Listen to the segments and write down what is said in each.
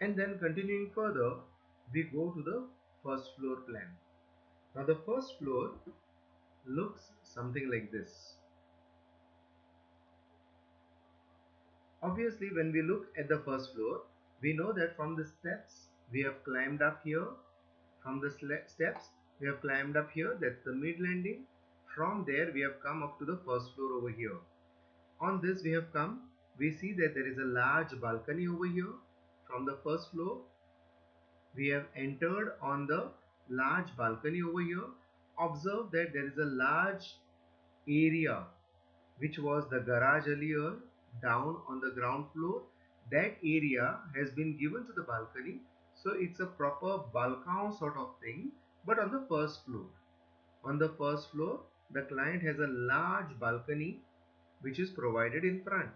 And then continuing further, we go to the first floor plan. Now the first floor looks something like this. Obviously, when we look at the first floor, we know that from the steps we have climbed up here. From the steps we have climbed up here, that's the mid landing. From there we have come up to the first floor over here. On this we have come, we see that there is a large balcony over here. From the first floor we have entered on the large balcony over here. Observe that there is a large area which was the garage earlier down on the ground floor. That area has been given to the balcony, so it's a proper balcony sort of thing, but on the first floor. On the first floor the client has a large balcony which is provided in front.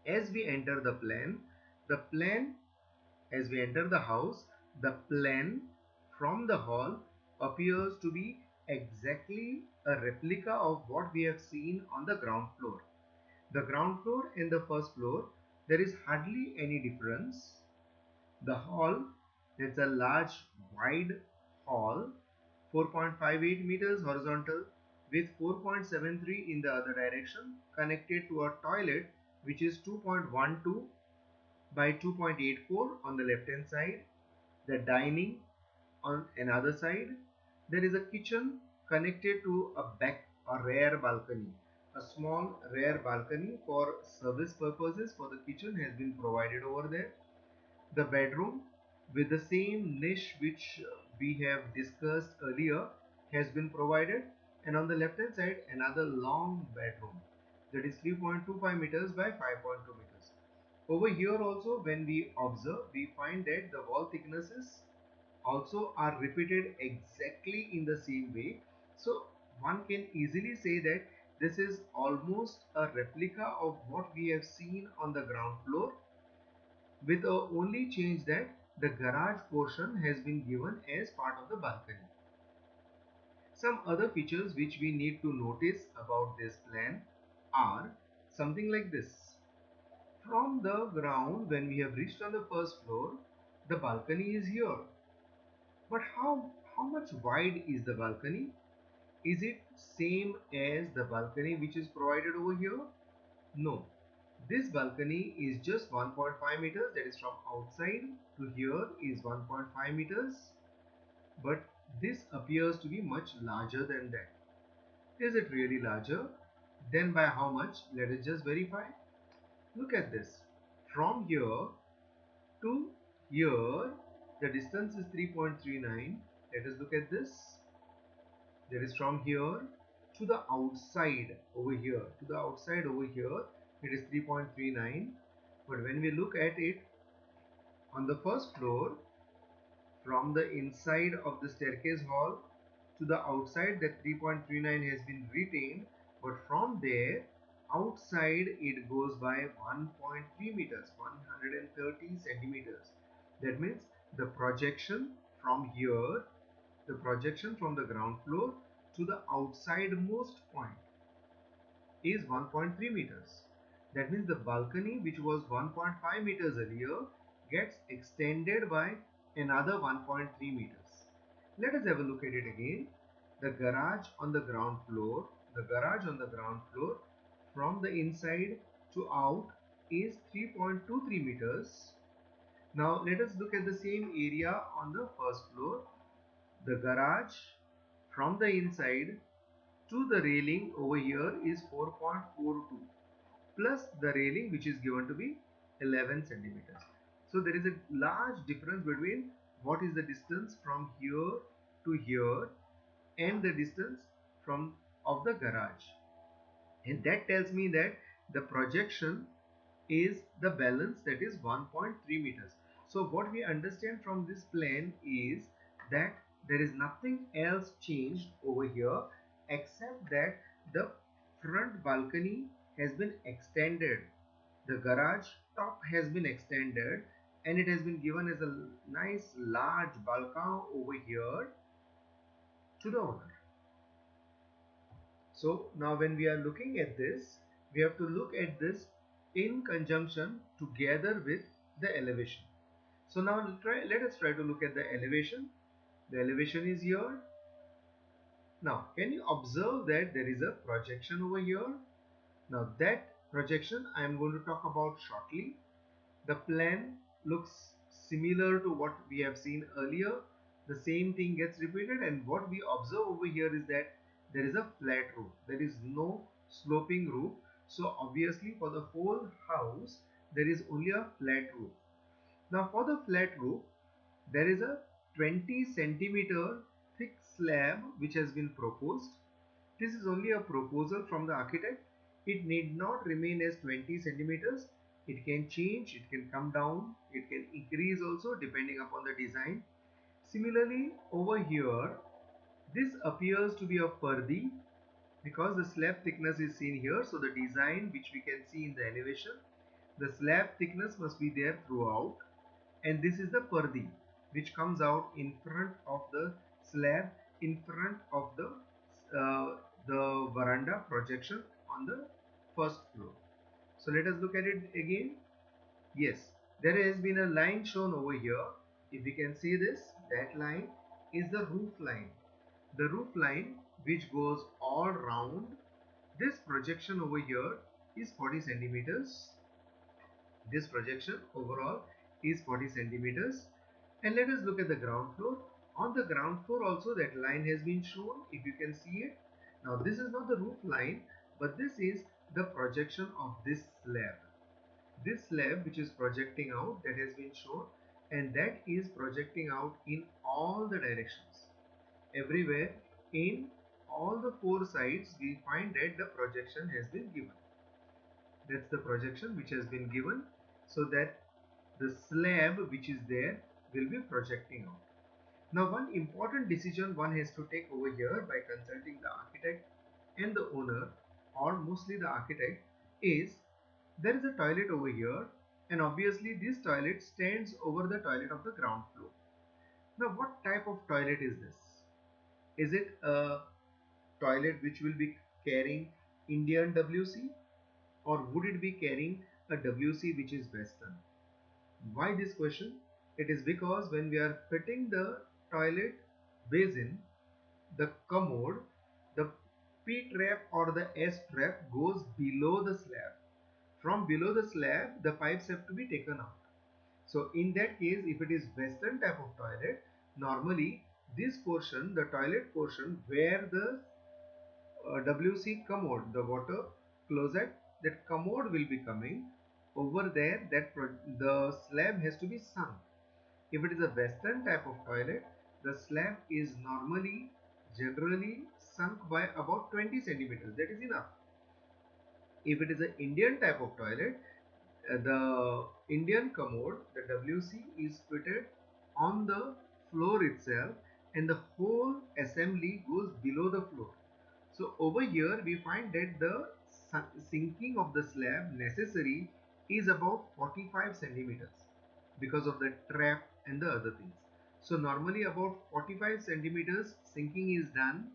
As we enter the plan as we enter the house, the plan from the hall appears to be exactly a replica of what we have seen on the ground floor. The ground floor and the first floor, there is hardly any difference. The hall, it's a large wide hall, 4.58 meters horizontal with 4.73 in the other direction, connected to a toilet which is 2.12 by 2.84 on the left hand side, the dining on another side. There is a kitchen connected to a rear balcony. A small rear balcony for service purposes for the kitchen has been provided over there. The bedroom with the same niche which we have discussed earlier has been provided, and on the left hand side another long bedroom that is 3.25 meters by 5.2 meters. Over here also, when we observe, we find that the wall thicknesses also are repeated exactly in the same way. So one can easily say that this is almost a replica of what we have seen on the ground floor, with the only change that the garage portion has been given as part of the balcony. Some other features which we need to notice about this plan are something like this. From the ground, when we have reached on the first floor, the balcony is here. But how much wide is the balcony? Is it same as the balcony which is provided over here? No. This balcony is just 1.5 meters, that is from outside to here is 1.5 meters, but this appears to be much larger than that. Is it really larger? Then by how much? Let us just verify. Look at this. From here to here, the distance is 3.39. Let us look at this. That is from here to the outside over here. To the outside over here, it is 3.39. But when we look at it on the first floor, from the inside of the staircase hall to the outside, that 3.39 has been retained. But from there, outside it goes by 1.3 meters, 130 centimeters. That means the projection from here, the projection from the ground floor to the outsidemost point is 1.3 meters. That means the balcony, which was 1.5 meters earlier, gets extended by another 1.3 meters. Let us have a look at it again. The garage on the ground floor, from the inside to out is 3.23 meters. Now let us look at the same area on the first floor. The garage from the inside to the railing over here is 4.42 plus the railing which is given to be 11 centimeters. So there is a large difference between what is the distance from here to here and the distance from of the garage, and that tells me that the projection is the balance, that is 1.3 meters. So what we understand from this plan is that there is nothing else changed over here except that the front balcony has been extended, the garage top has been extended, and it has been given as a nice large balcony over here to the owner. So now when we are looking at this, we have to look at this in conjunction together with the elevation. So now let us try to look at the elevation. The elevation is here. Now can you observe that there is a projection over here? Now that projection I am going to talk about shortly. The plan looks similar to what we have seen earlier. The same thing gets repeated, and what we observe over here is that there is a flat roof. There is no sloping roof. So obviously for the whole house there is only a flat roof. Now for the flat roof there is a 20 centimeter thick slab which has been proposed. This is only a proposal from the architect. It need not remain as 20 centimeters. It can change, it can come down, it can increase also depending upon the design. Similarly, over here, this appears to be a pardi because the slab thickness is seen here. So the design which we can see in the elevation, the slab thickness must be there throughout. And this is the pardi which comes out in front of the slab, in front of the veranda projection on the first floor. So let us look at it again. Yes, there has been a line shown over here. If we can see this, that line is the roof line. The roof line which goes all round. This projection over here is 40 centimeters. This projection overall is 40 centimeters. And let us look at the ground floor. On the ground floor also that line has been shown, if you can see it. Now this is not the roof line, but this is the projection of this slab. This slab which is projecting out, that has been shown, and that is projecting out in all the directions. Everywhere, in all the four sides, we find that the projection has been given. That's the projection which has been given, so that the slab which is there will be projecting out. Now one important decision one has to take over here by consulting the architect and the owner, or mostly the architect, is there is a toilet over here, and obviously this toilet stands over the toilet of the ground floor. Now what type of toilet is this? Is it a toilet which will be carrying Indian WC, or would it be carrying a WC which is Western? Why this question? It is because when we are fitting the toilet basin, the commode, the P trap or the S trap goes below the slab. From below the slab, the pipes have to be taken out. So in that case, if it is Western type of toilet, normally this portion, the toilet portion where the WC commode, the water closet, that commode will be coming over there, that the slab has to be sunk. If it is a Western type of toilet, the slab is generally sunk by about 20 centimeters. That is enough. If it is an Indian type of toilet, the Indian commode, the WC is fitted on the floor itself, and the whole assembly goes below the floor. So over here we find that the sinking of the slab necessary is about 45 centimeters because of the trap and the other things. So normally about 45 centimeters sinking is done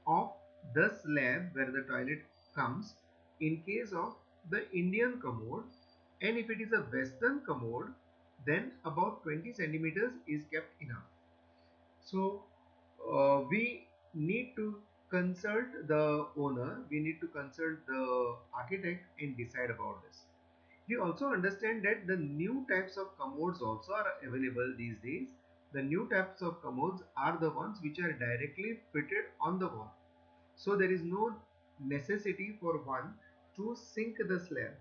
of the slab where the toilet comes in case of the Indian commode, and if it is a Western commode, then about 20 centimeters is kept enough. So we need to consult the owner, we need to consult the architect and decide about this. We also understand that the new types of commodes also are available these days. The new types of commodes are the ones which are directly fitted on the wall. So there is no necessity for one to sink the slab.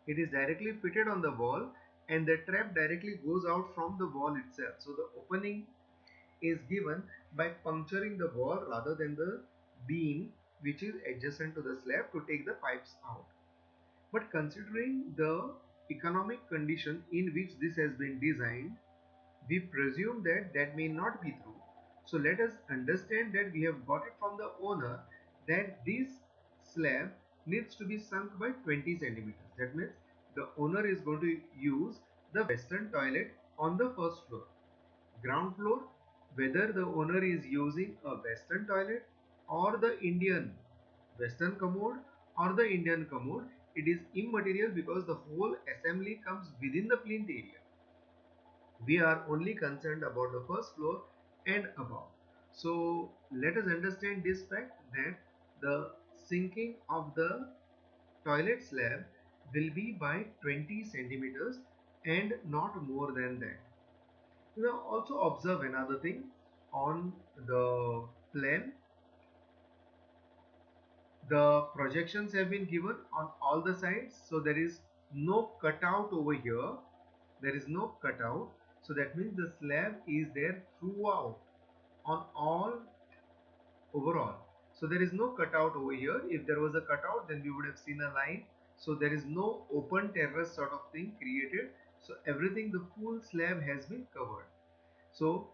It is directly fitted on the wall, and the trap directly goes out from the wall itself. So the opening is given by puncturing the wall rather than the beam which is adjacent to the slab to take the pipes out. But considering the economic condition in which this has been designed, we presume that that may not be true. So let us understand that we have got it from the owner that this slab needs to be sunk by 20 centimeters. That means the owner is going to use the Western toilet on the first floor. Ground floor, whether the owner is using a Western toilet or the Indian Western commode or the Indian commode, it is immaterial because the whole assembly comes within the plinth area. We are only concerned about the first floor and above. So let us understand this fact that the sinking of the toilet slab will be by 20 centimeters and not more than that. Now also observe another thing on the plan. The projections have been given on all the sides, so there is no cutout over here. There is no cutout, so that means the slab is there throughout on all overall. So there is no cutout over here. If there was a cutout, then we would have seen a line. So there is no open terrace sort of thing created. So everything, the full slab has been covered. So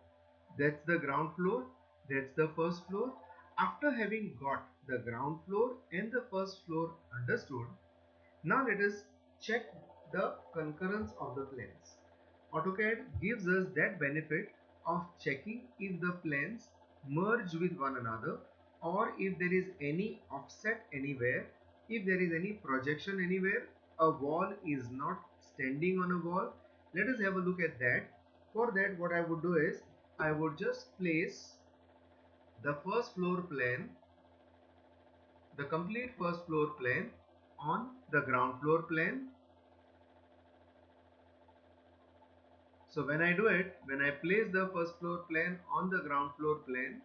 that's the ground floor, that's the first floor. After having got the ground floor and the first floor understood, now let us check the concurrence of the planes. AutoCAD gives us that benefit of checking if the planes merge with one another, or if there is any offset anywhere, if there is any projection anywhere, a wall is not standing on a wall. Let us have a look at that. For that, what I would do is I would just place the first floor plan, the complete first floor plan on the ground floor plan. So when I do it, when I place the first floor plan on the ground floor plan,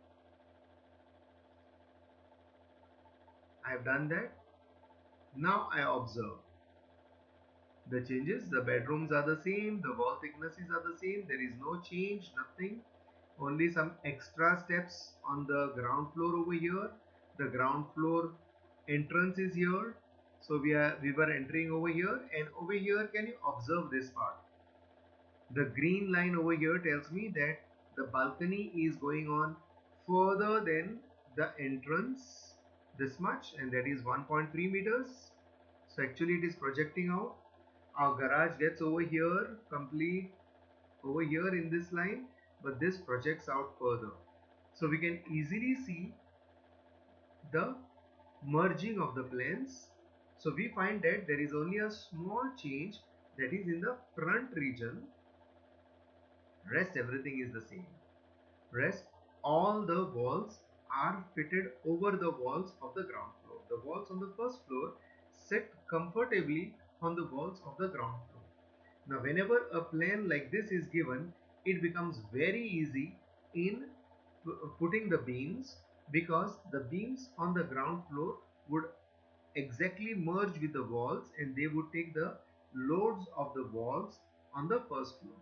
I have done that. Now I observe the changes. The bedrooms are the same, the wall thicknesses are the same, there is no change, nothing. Only some extra steps on the ground floor over here. The ground floor entrance is here. So we were entering over here, and over here, can you observe this part? The green line over here tells me that the balcony is going on further than the entrance this much, and that is 1.3 meters. So actually it is projecting out. Our garage gets over here, complete over here in this line, but this projects out further. So we can easily see the merging of the planes. So we find that there is only a small change, that is in the front region. Rest everything is the same. Rest all the walls are fitted over the walls of the ground floor. The walls on the first floor sit comfortably on the walls of the ground floor. Now whenever a plan like this is given, it becomes very easy in putting the beams, because the beams on the ground floor would exactly merge with the walls, and they would take the loads of the walls on the first floor.